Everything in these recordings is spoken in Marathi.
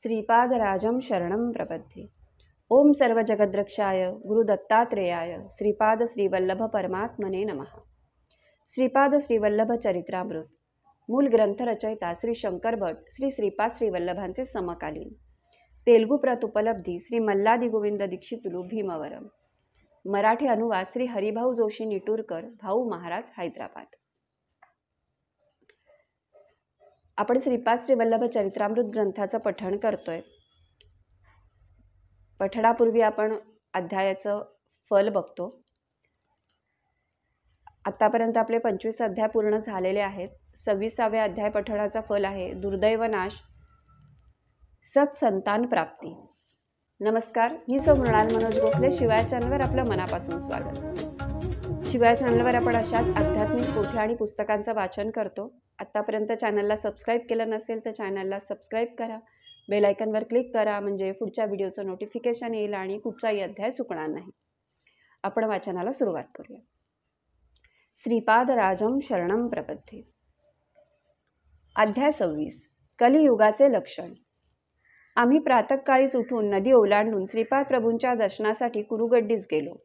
श्रीपादराजं शरणं प्रपद्ये। ओम सर्वजगद्रक्षाय गुरुदत्तात्रेयाय श्रीपाद श्रीवल्लभ परमात्मने नमः। श्रीपाद श्रीवल्लभ चरित्रामृत मूल ग्रंथ रचयिता श्री शंकर भट श्री श्रीपाद श्रीवल्लभांचे समकालीन। तेलुगू प्रत उपलब्धी श्री मल्लादी गोविंद दीक्षितुलू भीमवरम। मराठी अनुवाद श्री हरिभाऊ जोशी निटूरकर भाऊ महाराज हैदराबाद। आपण श्रीपाद श्रीवल्लभ चरित्रामृत ग्रंथाचं पठण करतोय। पठणापूर्वी आपण अध्यायाचं फल बघतो। आतापर्यंत आपले 25 अध्याय पूर्ण झालेले आहेत। 26व्या अध्याय पठणाचा फल आहे दुर्दैव नाश सत्संतान प्राप्ती। नमस्कार, मी सौ मृणाल मनोज गोखले। शिवाय चॅनलवर आपलं मनापासून स्वागत। शिवाय चॅनलवर आपण अशाच आध्यात्मिक पोथी आणि पुस्तकांचं वाचन करतो। आतापर्यंत चॅनलला सबस्क्राईब केलं नसेल तर चॅनलला सबस्क्राईब करा, बेल आयकॉनवर क्लिक करा, म्हणजे पुढच्या व्हिडिओचं नोटिफिकेशन येईल आणि कुठचाही अध्याय चुकणार नाही। आपण वाचनाला सुरुवात करूया। श्रीपादराजं शरणं प्रपद्ये। अध्याय 26 कलियुगाचे लक्षण। आम्ही प्रातःकाळीच उठून नदी ओलांडून श्रीपाद प्रभूंच्या दर्शनासाठी कुरुगड्डीस गेलो।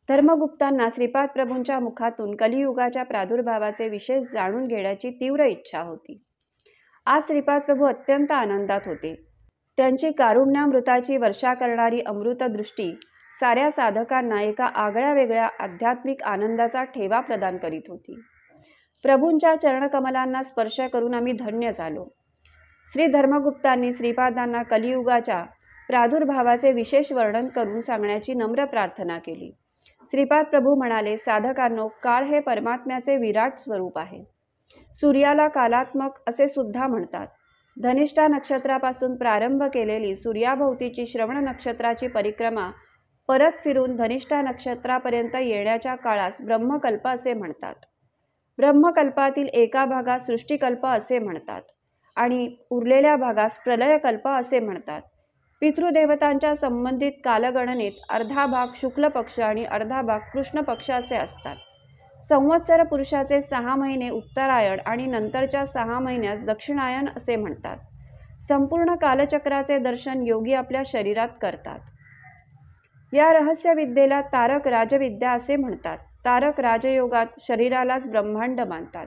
धर्मगुप्तांना श्रीपाद प्रभूंच्या मुखातून कलियुगाच्या प्रादुर्भावाचे विशेष जाणून घेण्याची तीव्र इच्छा होती। आज श्रीपाद प्रभू अत्यंत आनंदात होते। त्यांची कारुण्यामृताची वर्षा करणारी अमृतदृष्टी साऱ्या साधकांना एका आगळ्या वेगळ्या आध्यात्मिक आनंदाचा ठेवा प्रदान करीत होती। प्रभूंच्या चरणकमलांना स्पर्श करून आम्ही धन्य झालो। श्री धर्मगुप्तांनी श्रीपादांना कलियुगाच्या प्रादुर्भावाचे विशेष वर्णन करून सांगण्याची नम्र प्रार्थना केली। श्रीपाद प्रभू म्हणाले, साधकांनो, काळ हे परमात्म्याचे विराट स्वरूप आहे। सूर्याला कालात्मक असे सुद्धा म्हणतात। धनिष्ठा नक्षत्रापासून प्रारंभ केलेली सूर्याभोवतीची श्रवण नक्षत्राची परिक्रमा परत फिरून धनिष्ठा नक्षत्रापर्यंत येण्याच्या काळास ब्रह्मकल्प असे म्हणतात। ब्रह्मकल्पातील एका भागास सृष्टिकल्प असे म्हणतात आणि उरलेल्या भागास प्रलयकल्प असे म्हणतात। पितृदेवतांच्या संबंधित कालगणनेत अर्धा भाग शुक्ल पक्ष आणि अर्धा भाग कृष्ण पक्ष असे असतात। संवत्सर पुरुषाचे 6 महिने उत्तरायण आणि नंतरच्या 6 महिन्यास दक्षिणायन असे म्हणतात। संपूर्ण कालचक्राचे दर्शन योगी आपल्या शरीरात करतात। या रहस्य विद्येला तारक राजविद्या असे म्हणतात। तारक राजयोगात शरीरालाच ब्रह्मांड मानतात।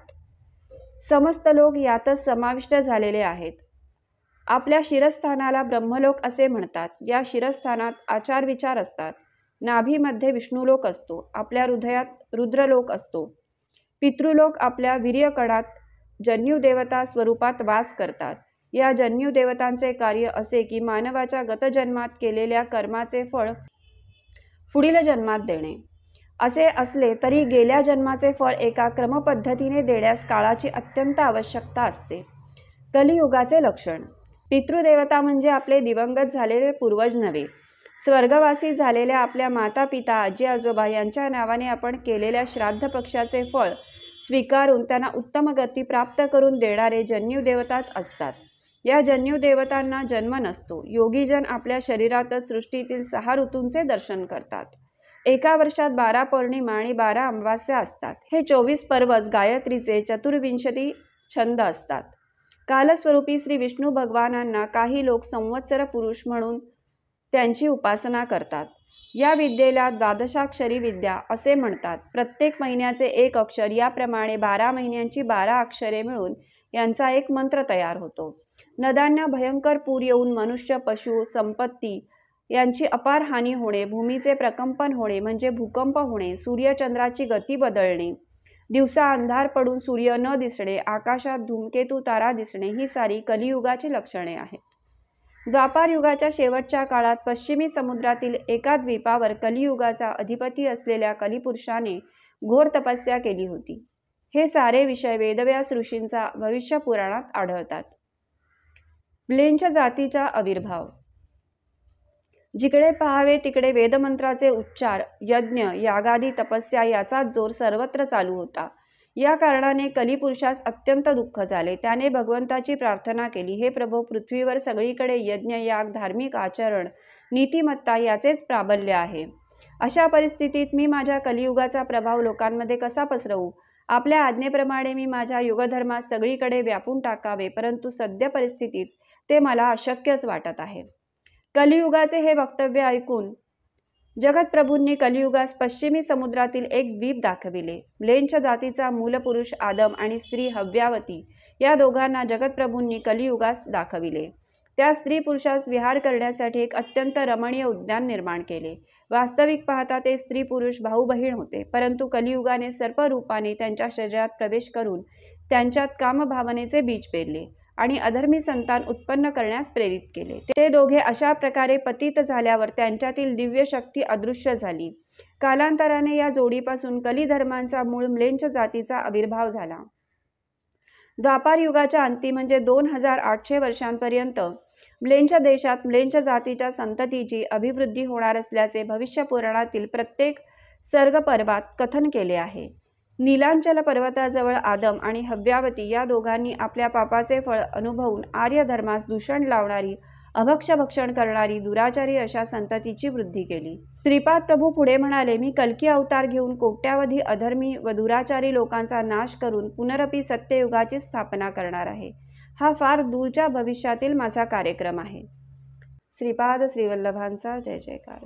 समस्त लोक यातच समाविष्ट झालेले आहेत। आपल्या शिरस्थानाला ब्रह्मलोक असे म्हणतात। या शिरस्थानात आचार विचार असतात। नाभीमध्ये विष्णुलोक असतो। आपल्या हृदयात रुद्रलोक असतो। पितृलोक आपल्या वीर्यकणात जन्यू देवता स्वरूपात वास करतात। या जन्यू देवतांचे कार्य असे की मानवाच्या गतजन्मात केलेल्या कर्माचे फळ पुढील जन्मात देणे। असे असले तरी गेल्या जन्माचे फळ एका क्रमपद्धतीने देण्यास काळाची अत्यंत आवश्यकता असते। कलियुगाचे लक्षण। पितृदेवता म्हणजे आपले दिवंगत झालेले पूर्वज नव्हे। स्वर्गवासी झालेल्या आपल्या माता पिता आजी आजोबा यांच्या नावाने आपण केलेल्या श्राद्ध पक्षाचे फळ स्वीकारून त्यांना उत्तम गती प्राप्त करून देणारे जन्यू देवताच असतात। या जन्यू देवतांना जन्म नसतो। योगीजन आपल्या शरीरातच सृष्टीतील 6 ऋतूंचे दर्शन करतात। एका वर्षात 12 पौर्णिमा आणि 12 अमावास्या असतात। हे 24 पर्वच गायत्रीचे 24 छंद असतात। कालस्वरूपी श्री विष्णू भगवानांना काही लोक संवत्सर पुरुष म्हणून त्यांची उपासना करतात। या विद्येला द्वादशाक्षरी विद्या असे म्हणतात। प्रत्येक महिन्याचे एक अक्षर याप्रमाणे 12 महिन्यांची 12 अक्षरे मिळून यांचा एक मंत्र तयार होतो। नद्यांना भयंकर पूर येऊन मनुष्य पशु संपत्ती यांची अपार हानी होणे, भूमीचे प्रकंपन होणे म्हणजे भूकंप होणे, सूर्यचंद्राची गती बदलणे, दिवसा अंधार पडून सूर्य न दिसणे, आकाशात धूमकेतू तारा दिसणे ही सारी कलियुगाची लक्षणे आहेत। द्वापार युगाच्या शेवटच्या काळात पश्चिमी समुद्रातील एका द्वीपावर कलियुगाचा अधिपती असलेल्या कलिपुरुषाने घोर तपस्या केली होती। हे सारे विषय वेदव्यास ऋषींचा भविष्य पुराणात आढळतात। म्लेच्छ जातीचा आविर्भाव। जिकडे पाहावे तिकडे वेदमंत्राचे उच्चार, यज्ञ, यागादी, तपस्या याचाच जोर सर्वत्र चालू होता। या कारणाने कलिपुरुषास अत्यंत दुःख झाले। त्याने भगवंताची प्रार्थना केली, हे प्रभो, पृथ्वीवर सगळीकडे यज्ञ, याग, धार्मिक आचरण, नीतिमत्ता याचेच प्राबल्य आहे। अशा परिस्थितीत मी माझ्या कलियुगाचा प्रभाव लोकांमध्ये कसा पसरवू? आपल्या आज्ञेप्रमाणे मी माझ्या युगधर्मास सगळीकडे व्यापून टाकावे, परंतु सद्य परिस्थितीत ते मला अशक्यच वाटत आहे. कलियुगाचे हे वक्तव्य ऐकून जगतप्रभूंनी कलियुगास पश्चिमी समुद्रातील एक द्वीप दाखविले. म्लेच्छ जातीचा मूलपुरुष आदम आणि स्त्री हव्यावती या दोघांना जगतप्रभूंनी कलियुगास दाखविले. त्या स्त्री पुरुषास विहार करण्यासाठी एक अत्यंत रमणीय उद्यान निर्माण केले. वास्तविक पाहता ते स्त्री पुरुष भाऊ बहीण होते, परंतु कलियुगाने सर्परूपाने त्यांच्या शरीरात प्रवेश करून त्यांच्यात कामभावनेचे बीज पेरले आणि अधर्मी संतान उत्पन्न करण्यास प्रेरित केले. ते दोघे अशा प्रकारे पतित झाल्यावर त्यांच्यातील दिव्य शक्ती अदृश्य झाली. कालांतराने या जोडीपासून कलिधर्मांचा मूळ म्लेच्छ जातीचा आविर्भाव झाला. द्वापार युगाच्या अंती म्हणजे 2800 वर्षांपर्यंत म्लेच्छ देशात म्लेच्छ जातीच्या संततीची अभिवृद्धी होणार असल्याचे भविष्य पुराणातील प्रत्येक सर्गपर्वात कथन केले आहे. नीलांचल पर्वताजवळ आदम आणि हव्यावती या दोघांनी आपल्या पापाचे फळ अनुभवून आर्य धर्मास दूषण लावणारी, अभक्ष्यभक्षण करणारी, दुराचारी अशा संततीची वृद्धी केली. श्रीपाद प्रभू पुढे म्हणाले, मी कल्की अवतार घेऊन कोट्यावधी अधर्मी व दुराचारी लोकांचा नाश करून पुनरपी सत्ययुगाची स्थापना करणार आहे. हा फार दूरच्या भविष्यातील माझा कार्यक्रम आहे. श्रीपाद श्रीवल्लभांचा जय जयकार.